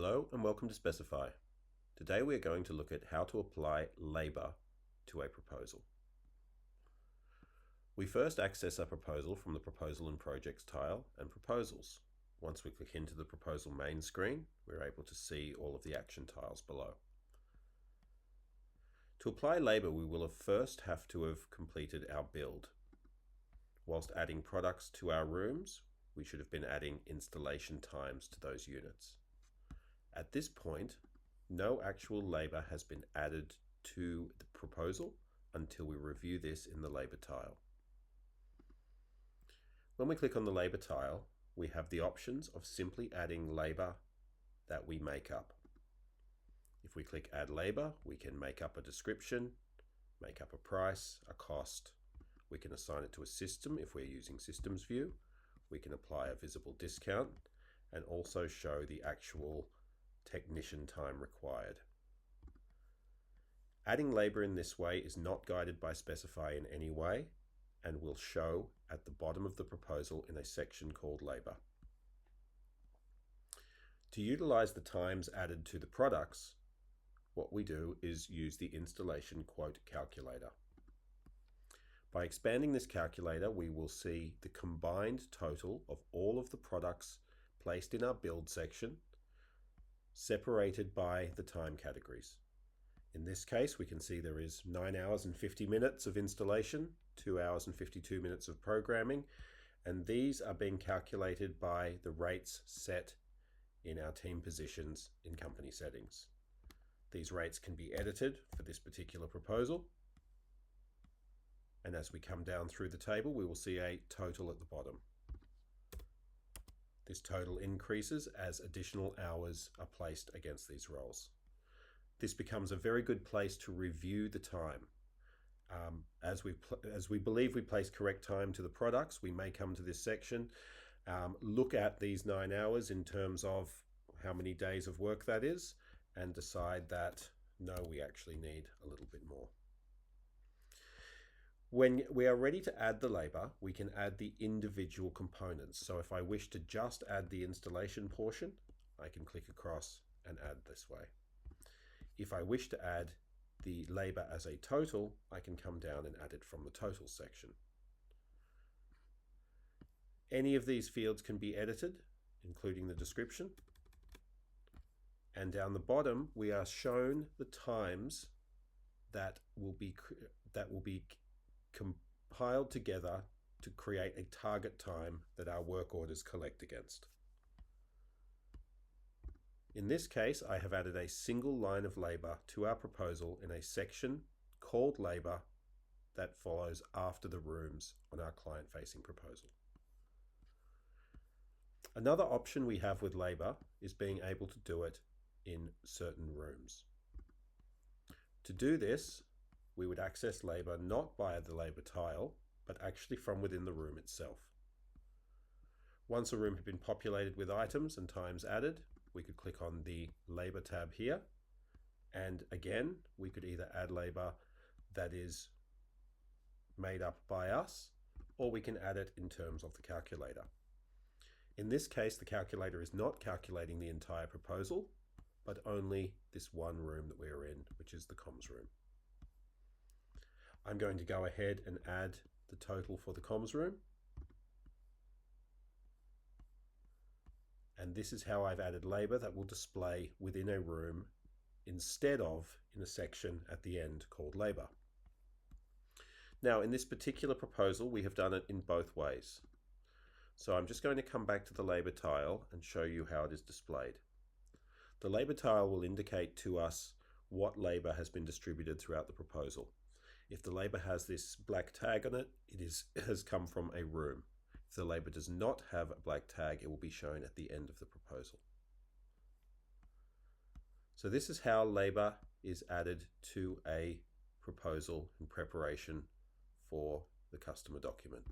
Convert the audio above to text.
Hello and welcome to Specifi. Today we are going to look at how to apply labor to a proposal. We first access our proposal from the Proposal and Projects tile and Proposals. Once we click into the proposal main screen, we're able to see all of the action tiles below. To apply labor, we will first have to have completed our build. Whilst adding products to our rooms, we should have been adding installation times to those units. At this point, no actual labor has been added to the proposal until we review this in the labor tile. When we click on the labor tile, we have the options of simply adding labor that we make up. If we click add labor, we can make up a description, make up a price, a cost. We can assign it to a system if we're using systems view. We can apply a visible discount and also show the actual technician time required. Adding labor in this way is not guided by Specifi in any way and will show at the bottom of the proposal in a section called labor. To utilize the times added to the products, what we do is use the installation quote calculator. By expanding this calculator, we will see the combined total of all of the products placed in our build section, separated by the time categories. In this case, we can see there is 9 hours and 50 minutes of installation, 2 hours and 52 minutes of programming, and these are being calculated by the rates set in our team positions in company settings. These rates can be edited for this particular proposal, and as we come down through the table, we will see a total at the bottom. This total increases as additional hours are placed against these roles. This becomes a very good place to review the time. As we believe we place correct time to the products, we may come to this section, look at these 9 hours in terms of how many days of work that is, and decide that no, we actually need a little bit more. When we are ready to add the labor, we can add the individual components. So if I wish to just add the installation portion, I can click across and add this way. If I wish to add the labor as a total, I can come down and add it from the total section. Any of these fields can be edited, including the description. And down the bottom, we are shown the times that will be compiled together to create a target time that our work orders collect against. In this case, I have added a single line of labor to our proposal in a section called labor that follows after the rooms on our client-facing proposal. Another option we have with labor is being able to do it in certain rooms. To do this, we would access labor not via the labor tile, but actually from within the room itself. Once a room had been populated with items and times added, we could click on the labor tab here, and again, we could either add labor that is made up by us, or we can add it in terms of the calculator. In this case, the calculator is not calculating the entire proposal, but only this one room that we're in, which is the comms room. I'm going to go ahead and add the total for the comms room. And this is how I've added labor that will display within a room instead of in a section at the end called labor. Now, in this particular proposal, we have done it in both ways. So I'm just going to come back to the labor tile and show you how it is displayed. The labor tile will indicate to us what labor has been distributed throughout the proposal. If the labor has this black tag on it, it has come from a room. If the labor does not have a black tag, it will be shown at the end of the proposal. So this is how labor is added to a proposal in preparation for the customer document.